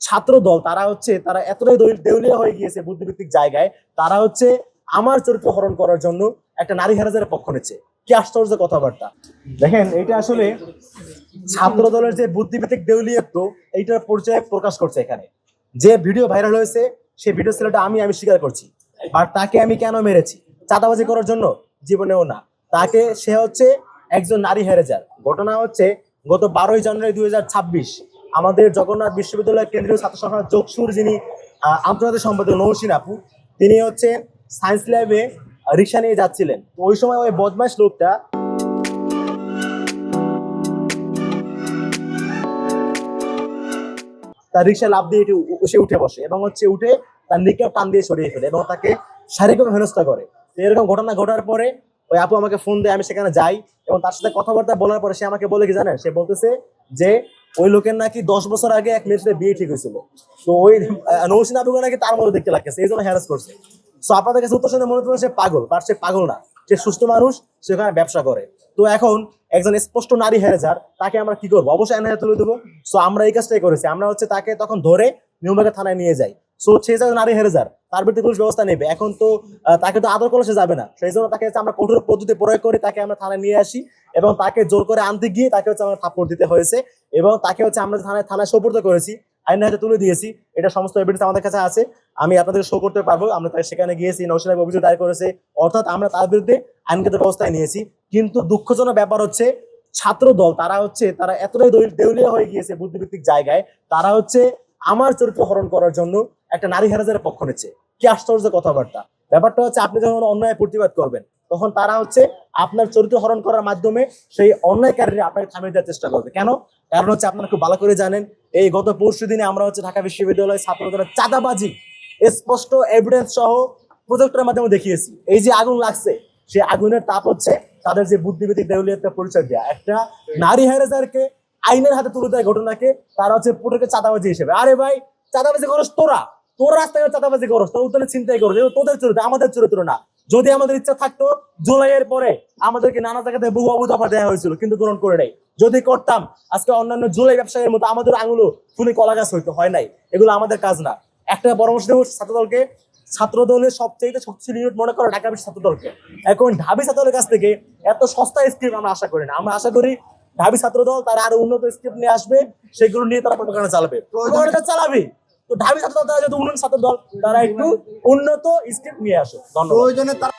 ছাত্র দল তারা এতটাই দেউলিয়া হয়ে গিয়েছে বুদ্ধিভিত্তিক জায়গায়, তারা আমার চরিত্র হরণ করার জন্য একটা নারী হেরাজের পক্ষ নিচ্ছে। কি আশ্চর্য কথাবার্তা! দেখেন, এটা আসলে ছাত্র দলের যে বুদ্ধিভিত্তিক দেউলিয়ত্ব, এইটার পরিচয় প্রকাশ করছে এখানে। যে ভিডিও ভাইরাল হয়েছে, সেই ভিডিও ছেলেটা আমি স্বীকার করছি। আর তাকে আমি কেন মেরেছি? চাঁদাবাজি করার জন্য? জীবনেও না। সে একজন নারী হেরেজার। ঘটনা গত 12ই জানুয়ারি 2026 আমাদের জগন্নাথ বিশ্ববিদ্যালয়ের কেন্দ্রীয় ছাত্র সংসদ যোগসুর যিনি আন্তর্জাতিক সম্পাদক নৌসিন আপু, তিনি সায়েন্স ল্যাবে রিক্সা নিয়ে যাচ্ছিলেন। তো ওই সময় ওই বদমাইশ লোকটা তার রিক্সা লাফ দিয়ে সে উঠে বসে এবং উঠে তার নিকেও টান দিয়ে সরিয়ে ফেলে এবং তাকে শারীরিকভাবে হেনস্থা করে। তো এরকম ঘটনা ঘটার পরে ওই আপু আমাকে ফোন দেয়, আমি সেখানে যাই এবং তার সাথে কথাবার্তা বলার পরে সে আমাকে বলে কি জানেন, সে বলতেছে যে ওই লোকের নাকি 10 বছর আগে এক মেয়ের সাথে বিয়ে ঠিক হয়েছিল। তো ওই নৌসিন আপুকে নাকি তার মতো দেখতে লাগতেছে, এই জন্য হ্যারাস করছে। তো আপনাদের কাছে উত্তর শুনে মনে হচ্ছে সে পাগল, বাট সে পাগল না, সে সুস্থ মানুষ, সেখানে ব্যবসা করে। তো এখন একজন স্পষ্ট নারী হেরেজার, তাকে আমরা কি করবো? অবশ্যই আইনের হাতে তুলে দেবো। সো আমরা এই কাজটাই করেছি, আমরা তাকে তখন ধরে নিয়মবাগে থানায় নিয়ে যাই। সো সে যে নারী হেরেজার, তার বিরুদ্ধে পুলিশ ব্যবস্থা নেবে। এখন তো তাকে তো আদর করলে সে যাবে না, সেই জন্য তাকে আমরা কঠোর পদ্ধতি প্রয়োগ করে তাকে আমরা থানায় নিয়ে আসি এবং তাকে জোর করে আনতে গিয়ে তাকে আমরা থাপ্পড় দিতে হয়েছে এবং তাকে আমরা থানায় সোপর্দ করেছি, আইনের হাতে তুলে দিয়েছি। এটা সমস্ত এভিডেন্স আমাদের কাছে আছে, আমি আপনাদের শো করতে পারবো। আমরা তাকে সেখানে গিয়েছি, নৌসিন আপু অভিযোগ দায়ের করেছে, অর্থাৎ আমরা তার বিরুদ্ধে আইনগত ব্যবস্থায় নিয়েছি। কিন্তু দুঃখজনক ব্যাপার ছাত্র দল তারা এতটাই দেউলিয়া হয়ে গিয়েছে বুদ্ধিভিত্তিক জায়গায়, তারা আমার চরিত্র হরণ করার জন্য একটা নারী হেরাজের পক্ষ নিচ্ছে। কি আশ্চর্য কথাবার্তা! ব্যাপারটা আপনি যখন অন্যায় প্রতিবাদ করবেন, তখন তারা আপনার চরিত্র হরণ করার মাধ্যমে সেই অন্যায়কারীরা আপনাকে থামিয়ে দেওয়ার চেষ্টা করবে। কেন? কারণ আপনারা খুব ভালো করে জানেন, এই গত পরশু দিনে আমরা ঢাকা বিশ্ববিদ্যালয় ছাত্রদের চাঁদাবাজি স্পষ্ট এভিডেন্স সহ প্রজেক্টরের মাধ্যমে দেখিয়েছি। এই যে আগুন লাগছে, সেই আগুনের তাপ তাদের যে বুদ্ধিভিত্তিক দেউলিয়াতের পরিচয় দেওয়া। একটা নারী হেরেজারকে আইনের হাতে তুলে দেয় ঘটনাকে, তারা পুরোকে চাঁদাবাজি হিসেবে। আরে ভাই, চাঁদাবাজি করস তোরা রাস্তায় চাঁদাবাজি করস, তোর উদ্যানে চিন্তাই করো, তোদের চরিত্র, আমাদের চরিত্র না। যদি আমাদের ইচ্ছা থাকতো, জুলাইয়ের পরে আমাদেরকে নানা জায়গাতে বহু অবদফা দেওয়া হয়েছিল, কিন্তু গ্রহণ করে নাই। যদি করতাম, আজকে অন্যান্য জুলাই ব্যবসায়ীর মতো আমাদের আঙুলো ফুলে কলা গাছ হইতো, হয় নাই। এগুলো আমাদের কাজ না। একটা পরামর্শ দেবো ছাত্রদলকে, ছাত্রদলের সবচেয়ে শক্তিশালী ইউনিট মনে করো ঢাকা বিশ্ব ছাত্রদলকে। এখন ঢাবি ছাত্রদের কাছ থেকে এত সস্তা স্ক্রিপ্ট আমরা আশা করি না। আমরা আশা করি ঢাবি ছাত্রদল তারা আরো উন্নত স্ক্রিপ্ট নিয়ে আসবে, সেগুলো নিয়ে তারা প্রোপাগান্ডা চালাবে, চালাবে। তো ঢাবি ছাত্রদল তারা যেহেতু উন্নত ছাত্রদল, তারা একটু উন্নত স্ক্রিপ্ট নিয়ে আসো। ধন্যবাদ।